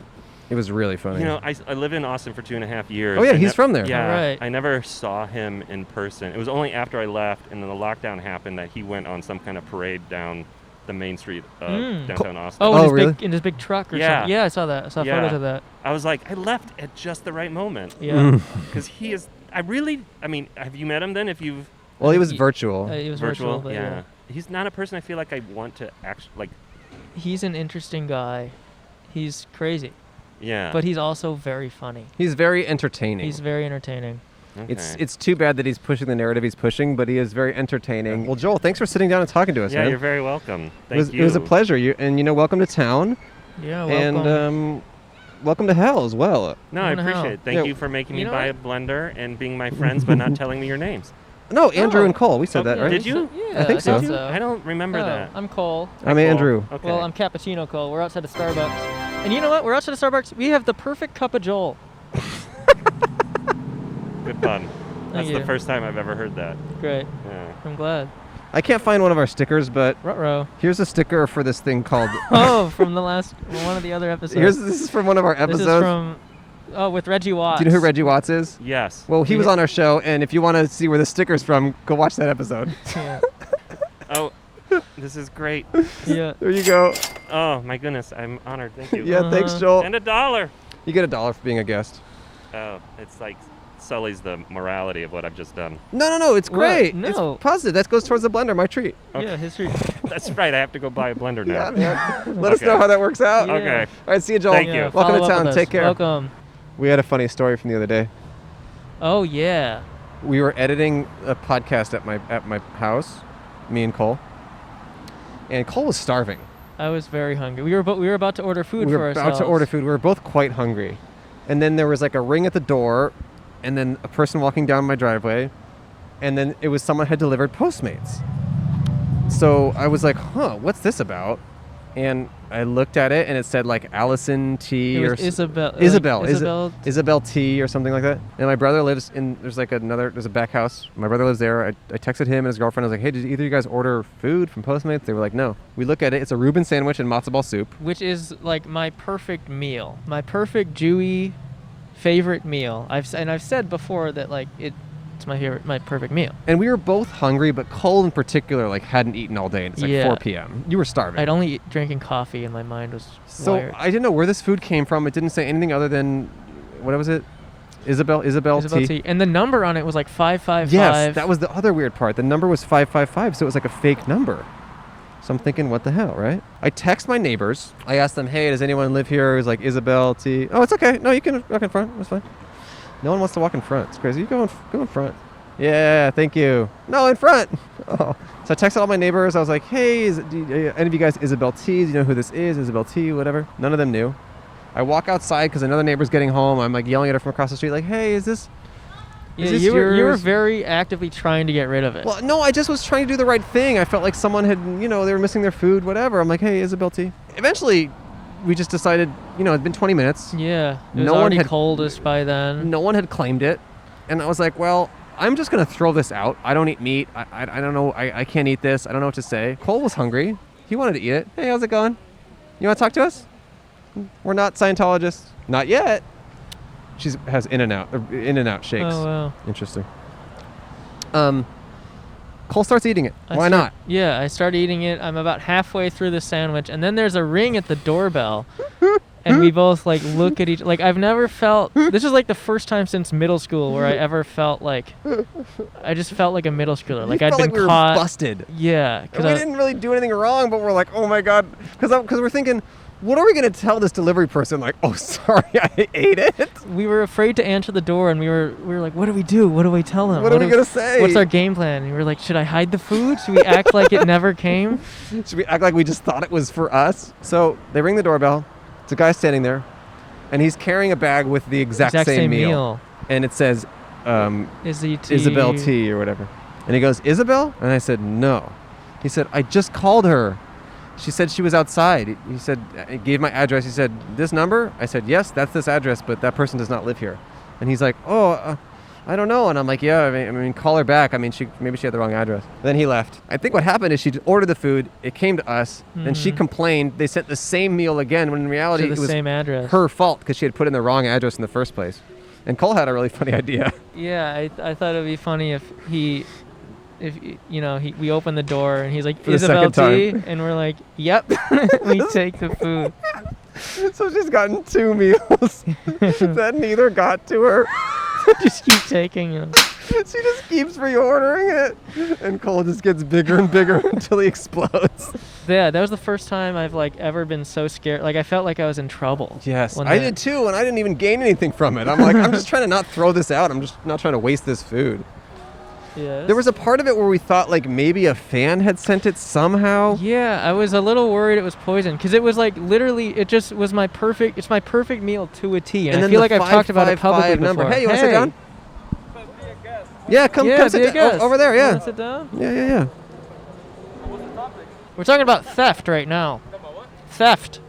It was really funny. You know, I lived in Austin for 2.5 years. Oh, yeah, I he's from there. Yeah, Right. I never saw him in person. It was only after I left and then the lockdown happened that he went on some kind of parade down the main street of downtown Austin. Oh, Oh, in really? his big truck or Yeah. something. Yeah, I saw that. I saw Yeah. photos of that. I was like, I left at just the right moment. Yeah. Because he is, I mean, have you met him then? If you've Well, he was He- virtual. It was virtual? but Yeah. He's not a person I feel like I want to actually, like, He's an interesting guy. He's crazy, yeah. but he's also very funny. He's very entertaining. He's very entertaining. Okay. It's too bad that he's pushing the narrative he's pushing, but he is very entertaining. Well, Joel, thanks for sitting down and talking to us, yeah, man. you're very welcome. Thank it was, you. It was a pleasure. Welcome to town, Yeah, welcome. and welcome to hell as well. No, I What the hell? appreciate it. Thank Yeah. you for making You me know buy a blender and being my friends, but not telling me your names. No, Andrew Oh. and Cole. We said Oh, that, yeah, right? did you? Yeah, I think so. thought I don't remember Oh, that. I'm Cole. I'm Cool. Andrew. Okay. Well, I'm Cappuccino Cole. We're outside of Starbucks. And you know what? We're outside of Starbucks. We have the perfect cup of Joel. Good pun. That's you. the first time I've ever heard that. Great. Yeah. I'm glad. I can't find one of our stickers, but Ruh-roh. here's a sticker for this thing called. Oh, from one of the other episodes. This is from one of our This episodes. is from, with Reggie Watts. Do you know who Reggie Watts is? Yes. Well, he was Yeah. on our show, and if you want to see where the sticker's from, go watch that episode. Yeah. Oh, this is great. Yeah. There you go. Oh my goodness, I'm honored. Thank you. Yeah, thanks, Uh-huh. Joel. And $1. You get $1 for being a guest. Oh, it's like sullies the morality of what I've just done. No, it's What? great. No. It's positive. That goes towards the blender, my treat. Yeah, history. That's right. I have to go buy a blender Yeah, now. man. Let us Okay. know how that works out. Yeah. Okay. All right, see you, Joel. Thank you. Yeah, Welcome to follow up town. with us. Take care. Welcome. We had a funny story from the other day. Oh, yeah. We were editing a podcast at my house, me and Cole. And Cole was starving. I was very hungry. We were about to order food We for were ourselves. about to order food. We were both quite hungry. And then there was like a ring at the door, and then a person walking down my driveway, and then it was someone had delivered Postmates. So I was like, what's this about? And I looked at it, and it said like Allison T. It or was Isabel. Isabel T. or something like that. And my brother lives in, there's a back house. My brother lives there. I texted him and his girlfriend. I was like, hey, did either of you guys order food from Postmates? They were like, no. We look at it. It's a Reuben sandwich and matzo ball soup. Which is like my perfect meal. My perfect Jewy favorite meal. I've said before that like it's my perfect meal. And we were both hungry, but Cole in particular like hadn't eaten all day. And it's like Yeah. 4 p.m. You were starving. I'd only drinking coffee and my mind was So wired. I didn't know where this food came from. It didn't say anything other than, what was it? Isabel T. And the number on it was like 555. Yes, that was the other weird part. The number was 555, so it was like a fake number. So I'm thinking, what the hell, right? I text my neighbors. I asked them, hey, does anyone live here who's like Isabel T? Oh, it's okay. No, you can walk in front. It's fine. No one wants to walk in front. It's crazy. You go in front. Yeah, thank you. No, in front. Oh. So I texted all my neighbors. I was like, hey, any of you guys Isabel T? Do you know who this is? Isabel T, whatever. None of them knew. I walk outside because another neighbor's getting home. I'm like yelling at her from across the street, like, "Hey, is this You were yours?" very actively trying to get rid of it. Well, no, I just was trying to do the right thing. I felt like someone had, they were missing their food, whatever. I'm like, "Hey, Isabel T." Eventually, we just decided, it'd been 20 minutes. Yeah. It was No one already had- coldest by then. No one had claimed it. And I was like, well, I'm just going to throw this out. I don't eat meat. I don't know. I can't eat this. I don't know what to say. Cole was hungry. He wanted to eat it. Hey, how's it going? You want to talk to us? We're not Scientologists. Not yet. She has In-N-Out shakes. Oh, wow. Interesting. Cole starts eating it. Why not? Yeah, I start eating it. I'm about halfway through the sandwich, and then there's a ring at the doorbell. And we both look at each. I've never felt. This is the first time since middle school where I ever felt like. I just felt like a middle schooler. We I'd felt been like we were caught. busted. Yeah, And we didn't really do anything wrong, but we're like, oh my god, because we're thinking, what are we gonna tell this delivery person? Like, oh, sorry, I ate it. we were afraid to answer the door, and we were like, what do we do? What do we tell them? What are we gonna say? What's our game plan? And we were like, should I hide the food? Should we act like it never came? Should we act like we just thought it was for us? So they ring the doorbell. It's a guy standing there, and he's carrying a bag with the exact same meal, and it says Isabel T or whatever. And he goes, Isabel? And I said, no. He said, I just called her. She said she was outside. He said, he gave my address. He said, this number? I said, yes, that's this address, but that person does not live here. And he's like, I don't know. And I'm like, yeah, I mean, call her back. I mean, maybe she had the wrong address. Then he left. I think what happened is she ordered the food. It came to us. Then she complained. They sent the same meal again, when in reality it was same address. her fault because she had put in the wrong address in the first place. And Cole had a really funny idea. Yeah, I thought it'd be funny if we open the door and he's like, For the Isabel second T, time. and we're like, yep. We take the food. So she's gotten 2 meals that neither got to her. Just keep taking them. She just keeps reordering it, and Cole just gets bigger and bigger until he explodes. Yeah, that was the first time I've ever been so scared. I felt like I was in trouble. Yes, I did too, and I didn't even gain anything from it. I'm like, I'm just trying to not throw this out. I'm just not trying to waste this food. Yeah. There was a part of it where we thought maybe a fan had sent it somehow. Yeah, I was a little worried it was poison because it was literally it just was my perfect. It's my perfect meal to a T, and I feel like I've talked about it publicly before. Number. Hey, you want to sit down? Yeah, come sit down. Over there. Yeah. You wanna sit down? Yeah. What's the topic? We're talking about theft right now. Talking about what? Theft.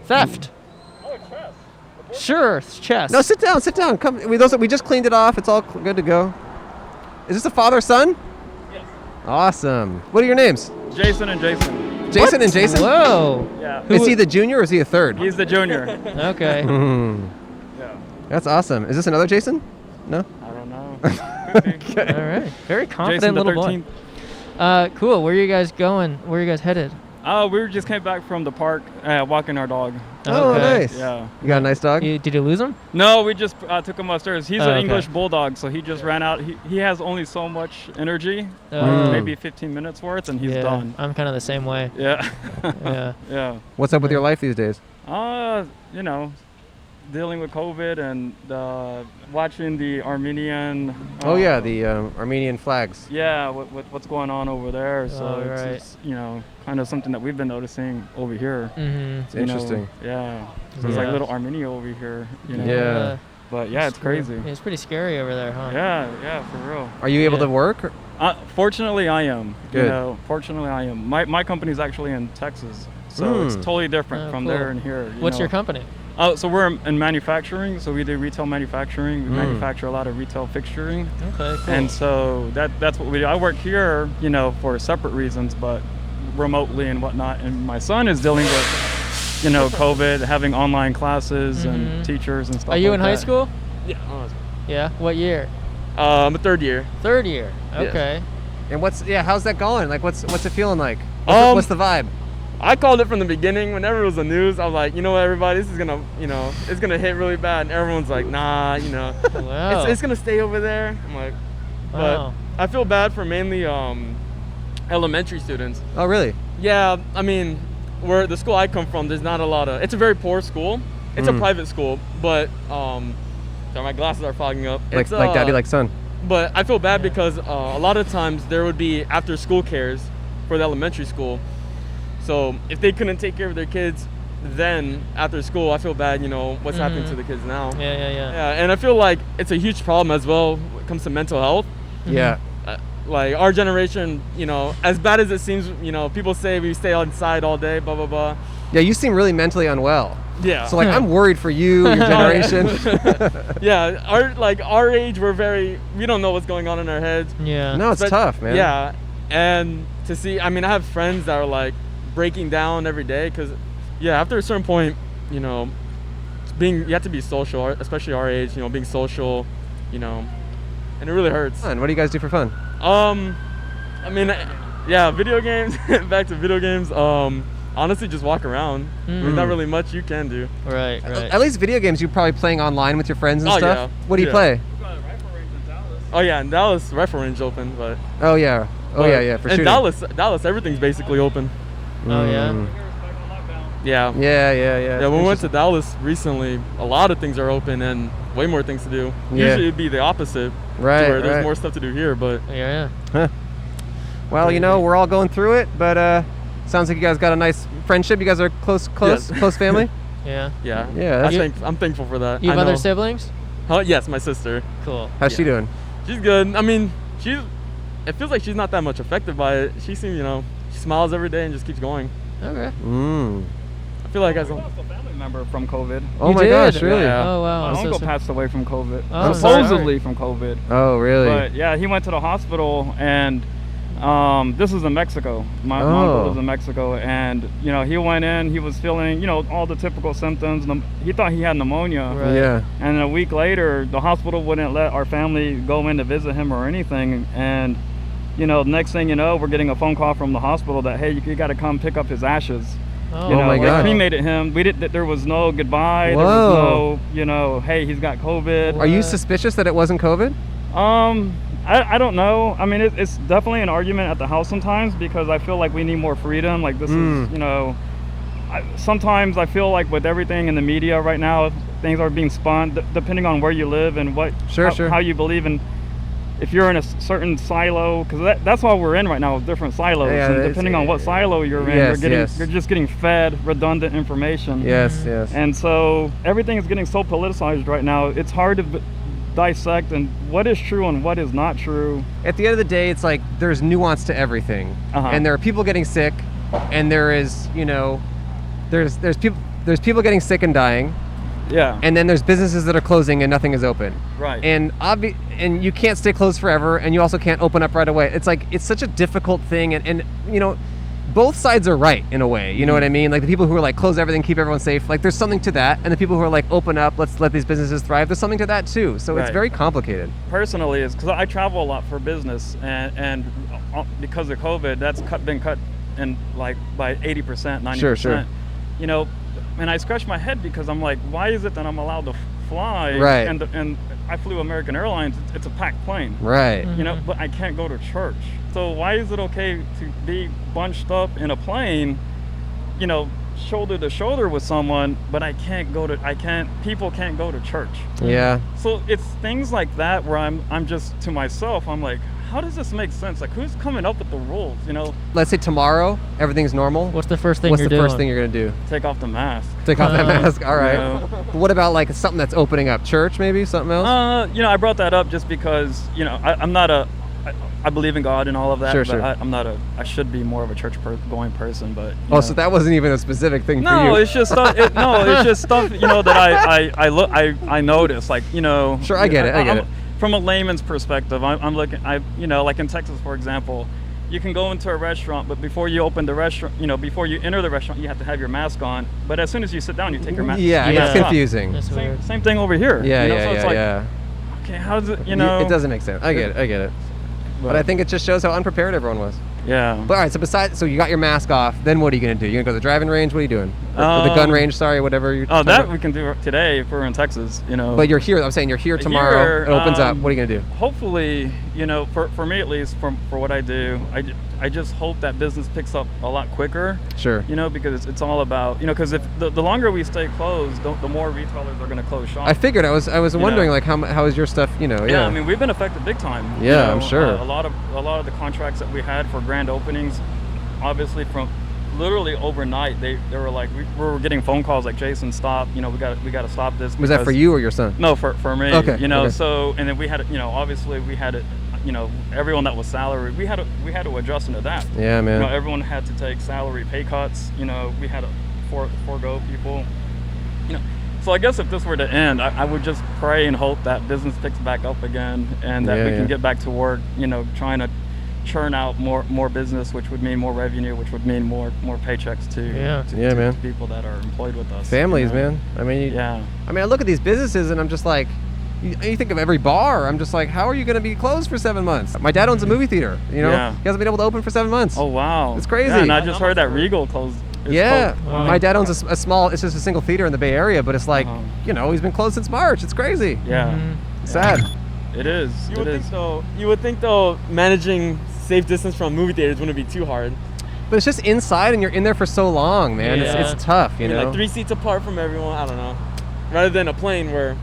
Theft? Oh, it's chess. Sure, it's chess. No, sit down. Come. We just cleaned it off. It's all good to go. Is this a father-son? Yes. Awesome. What are your names? Jason and Jason. Jason and Jason? Whoa. Yeah. Is he the junior or is he a third? He's the junior. Okay. Yeah. That's awesome. Is this another Jason? No? I don't know. All right. Very confident Jason the little 13th. boy. Cool. Where are you guys going? Where are you guys headed? We just came back from the park walking our dog. Oh, Okay. nice. Yeah. You got a nice dog? Did you lose him? No, we just took him upstairs. He's Oh, an okay. English bulldog, so he just ran out. He has only so much energy, Oh. maybe 15 minutes worth, and he's Yeah, done. I'm kind of the same way. Yeah. Yeah. Yeah. What's up with your life these days? Dealing with COVID and watching the Armenian. The Armenian flags. Yeah, what's going on over there. So Oh, it's kind of something that we've been noticing over here. Mm-hmm. It's interesting. Yeah. So it's like little Armenia over here. Yeah. But yeah, it's crazy. It's pretty scary over there, huh? Yeah, for real. Are you able Yeah. to work? Fortunately, I am. Good. Fortunately, I am. My company's actually in Texas, so it's totally different from cool. there and here. What's your company? So we're in manufacturing. So we do retail manufacturing. We manufacture a lot of retail fixturing. Okay, cool. And so that's what we do. I work here, for separate reasons, but remotely and whatnot. And my son is dealing with, COVID, having online classes and teachers and stuff. Are you like in high that. school? Yeah. Yeah. What year? I'm a third year. Third year. Yeah. Okay. And how's that going? What's it feeling like? What's the vibe? I called it from the beginning. Whenever it was the news, I was like, you know what, everybody, this is gonna, it's gonna hit really bad. And everyone's like, nah, Wow. it's gonna stay over there. I'm like, Wow. but I feel bad for mainly elementary students. Oh, really? Yeah, I mean, where the school I come from, there's not a lot of. It's a very poor school. It's a private school, but sorry, my glasses are fogging up. Like daddy, like son. But I feel bad because a lot of times there would be after school cares for the elementary school. So if they couldn't take care of their kids then after school, I feel bad, what's happening to the kids now. Yeah. And I feel like it's a huge problem as well when it comes to mental health. Yeah. Like our generation, as bad as it seems, people say we stay inside all day, blah, blah, blah. Yeah, you seem really mentally unwell. Yeah. So like, I'm worried for you, your generation. Yeah, our age, we don't know what's going on in our heads. Yeah. No, it's tough, man. Yeah, and to see, I have friends that are like breaking down every day because, after a certain point, you have to be social, especially our age, being social, and it really hurts. Fun. What do you guys do for fun? Video games. Back to video games. Honestly, just walk around. There's not really much you can do. Right. At least video games, you're probably playing online with your friends and stuff. Yeah. What do you play? Oh yeah, in Dallas, rifle range open, but. Oh yeah. For in shooting. Dallas, everything's basically open. Oh yeah. Yeah. Yeah. Yeah, when we went to Dallas recently, a lot of things are open and way more things to do. Yeah. Usually it'd be the opposite. Right. Where there's more stuff to do here, but. Yeah. Huh. Well, we're all going through it, but sounds like you guys got a nice friendship. You guys are close family. Yeah. Yeah. I'm thankful for that. You have other siblings? Oh yes, my sister. Cool. How's she doing? She's good. It feels like she's not that much affected by it. She seems, she smiles every day and just keeps going. Okay. I feel like I lost a family member from COVID. Oh my gosh, really? Yeah. Oh wow. My uncle passed away from COVID. Oh, supposedly from COVID. Oh really? But yeah, he went to the hospital and this is in Mexico. My uncle lives in Mexico, and he went in. He was feeling all the typical symptoms. He thought he had pneumonia. Right. Yeah. And a week later, the hospital wouldn't let our family go in to visit him or anything. And next thing you know, we're getting a phone call from the hospital that, hey, you got to come pick up his ashes. Oh, my God. Cremated him. There was no goodbye. Whoa. There was no, hey, he's got COVID. Are you suspicious that it wasn't COVID? I don't know. It's definitely an argument at the house sometimes because I feel like we need more freedom. Like this is, sometimes I feel like with everything in the media right now, things are being spun depending on where you live and how you believe in. If you're in a certain silo, because that's what we're in right now, with different silos. Yeah, and depending on what silo you're in, you're just getting fed redundant information. Yes. And so everything is getting so politicized right now. It's hard to dissect and what is true and what is not true. At the end of the day, it's like there's nuance to everything, and there are people getting sick, and there is there's people getting sick and dying. Yeah. And then there's businesses that are closing and nothing is open. Right. And and you can't stay closed forever, and you also can't open up right away. It's like it's such a difficult thing, and both sides are right in a way. You know what I mean? Like the people who are like close everything, keep everyone safe. Like there's something to that, and the people who are like open up, let's let these businesses thrive. There's something to that too. So it's very complicated. Personally, it's because I travel a lot for business, and because of COVID, that's been cut in like by 80%, 90%. Sure. And I scratch my head because I'm like, why is it that I'm allowed to fly? Right. And I flew American Airlines. It's a packed plane. Right. But I can't go to church. So why is it okay to be bunched up in a plane, shoulder to shoulder with someone, but people can't go to church. Yeah. So it's things like that where I'm just to myself, I'm like, how does this make sense? Like, who's coming up with the rules, Let's say tomorrow everything's normal. What's the first thing What's you're the doing? first thing you're gonna do? Take off the mask. Take off that mask. All right. But what about like something that's opening up? Church, maybe something else? I brought that up just because, I'm not I believe in God and all of that. Sure. But I should be more of a church going person, but. So that wasn't even a specific thing for you. No, it's just stuff. It's just stuff. That I notice. Like Sure, I get it. From a layman's perspective, I'm looking. Like in Texas, for example, you can go into a restaurant, but before you open the restaurant, before you enter the restaurant, you have to have your mask on. But as soon as you sit down, you take your mask. Yeah, it's confusing. That's weird. Same thing over here. Yeah. Okay, how does it? It doesn't make sense. I get it. But I think it just shows how unprepared everyone was. Yeah. But all right, so you got your mask off, then what are you going to do? You're going to go to the driving range? What are you doing? Or the gun range, whatever you're talking about. We can do today if we're in Texas, But you're here, I'm saying you're here tomorrow, it opens up. What are you going to do? Hopefully, for me at least, for what I do, I just hope that business picks up a lot quicker. Sure. Because it's all about, because if the longer we stay closed, the more retailers are going to close shop. I figured, I was wondering, like, how is your stuff, Yeah, we've been affected big time. Yeah, I'm sure. A lot of the contracts that we had for grand openings, obviously from literally overnight, they were like, we were getting phone calls like, Jason, stop, we got to stop this. Was that for you or your son? No, for me. Okay. Okay. So, and then we had, obviously we had it, everyone that was salary, we had to adjust into that. Yeah, man. Everyone had to take salary pay cuts. We had to forego people. So I guess if this were to end, I would just pray and hope that business picks back up again, and that we can get back to work. Trying to churn out more business, which would mean more revenue, which would mean more paychecks to people that are employed with us. Families, man. I mean, I look at these businesses and I'm just like, you think of every bar, I'm just like, how are you going to be closed for 7 months? My dad owns a movie theater, He hasn't been able to open for 7 months. Oh, wow. It's crazy. Yeah, and I just heard that Regal closed. My dad owns a small, it's just a single theater in the Bay Area, but it's like, he's been closed since March. It's crazy. Yeah. It's sad. It is. You would think though, managing safe distance from movie theaters wouldn't be too hard. But it's just inside and you're in there for so long, man. Yeah. It's tough, Like 3 seats apart from everyone, I don't know. Rather than a plane where...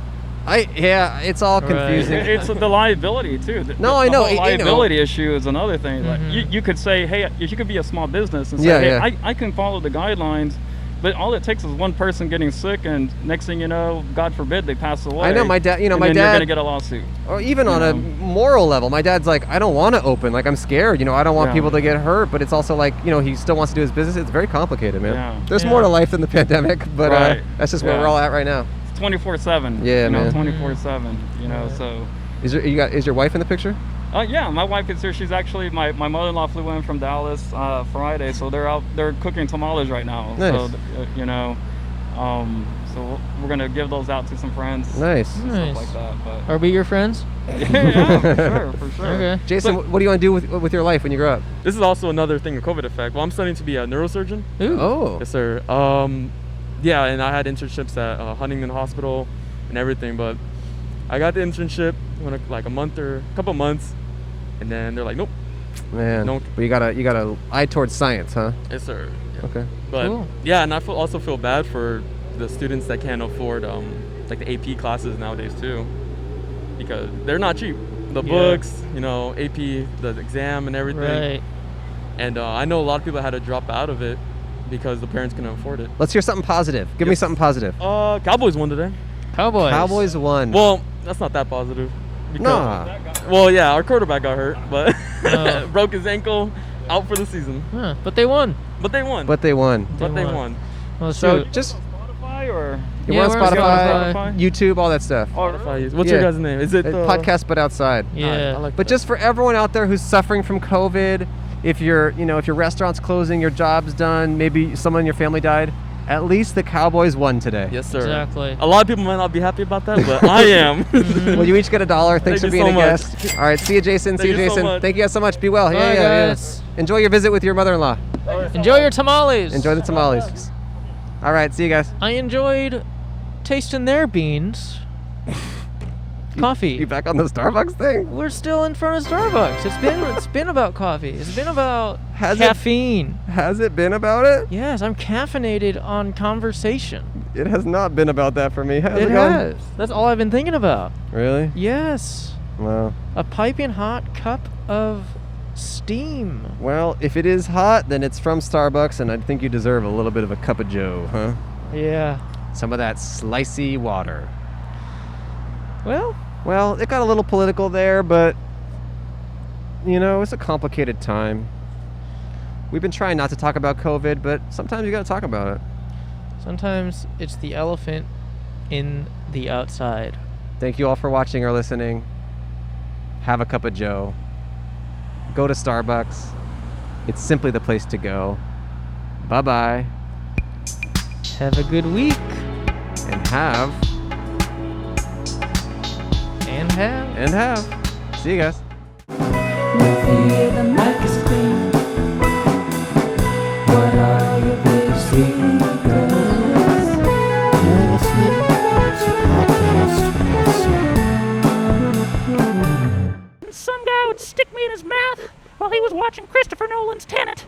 it's all confusing. It's the liability too. No, I know. The liability issue is another thing. Like you could say, hey, you could be a small business and say, hey, I can follow the guidelines, but all it takes is one person getting sick, and next thing you know, God forbid, they pass away. I know my dad. You're gonna get a lawsuit. Or even on a moral level, my dad's like, I don't want to open. Like, I'm scared. I don't want people to get hurt. But it's also like, he still wants to do his business. It's very complicated, man. Yeah. There's more to life than the pandemic, but that's just where we're all at right now. 24/7. Yeah, man. 24/7. So. Is your wife in the picture? Yeah, my wife is here. She's actually my mother-in-law flew in from Dallas Friday, so they're cooking tamales right now. Nice. So so we're gonna give those out to some friends. Nice. And stuff like that. But Are we your friends? yeah, for sure. Okay. Jason, what do you want to do with your life when you grow up? This is also another thing of COVID effect. Well, I'm studying to be a neurosurgeon. Ooh. Oh. Yes, sir. Yeah, and I had internships at Huntington Hospital and everything, but I got the internship in like a couple months, and then they're like, nope. Man, but you got a eye towards science, huh? Yes, sir. Yeah. Okay. But Cool. yeah, and I also feel bad for the students that can't afford like the AP classes nowadays too, because they're not cheap. The books, AP, the exam and everything. Right. And I know a lot of people had to drop out of it because the parents couldn't afford it. Let's hear something positive. Give me something positive. Cowboys won today. Cowboys won. Well, that's not that positive. Nah. Well, yeah, our quarterback got hurt, but broke his ankle, out for the season. Huh, but they won. But they won. They won. Well, So shoot. just Spotify or we're on we're on Spotify, Spotify. YouTube, all that stuff. What's your guys' name? Is it Podcast But Outside? Yeah. I like But that. just for everyone out there who's suffering from COVID, if your restaurant's closing, your job's done, maybe someone in your family died, at least the Cowboys won today. Yes, sir. Exactly. A lot of people might not be happy about that, but I am. Well, you each get $1. Thanks for Thank being you a so much. guest. All right, see you, Jason. See you, Thank you so Jason. much. Thank you guys so much. Be well. Bye, guys. Enjoy your visit with your mother-in-law. Enjoy your tamales. Enjoy the tamales. All right, see you guys. I enjoyed tasting their beans. Coffee. You back on the Starbucks thing? We're still in front of Starbucks. It's been about coffee. It's been about Has it? caffeine. Has it been about it? Yes, I'm caffeinated on conversation. It has not been about that for me. How's it It going? has. That's all I've been thinking about. Really? Yes. Wow. A piping hot cup of steam. Well, if it is hot, then it's from Starbucks, and I think you deserve a little bit of a cup of joe, huh? Yeah. Some of that slicey water. Well, it got a little political there, but, it's a complicated time. We've been trying not to talk about COVID, but sometimes you gotta talk about it. sometimes it's the elephant in the outside. Thank you all for watching or listening. Have a cup of joe. Go to Starbucks. It's simply the place to go. Bye-bye. Have a good week. And have. And have. See you guys. The mic is clean. What are your big secrets? Some guy would stick me in his mouth while he was watching Christopher Nolan's Tenet.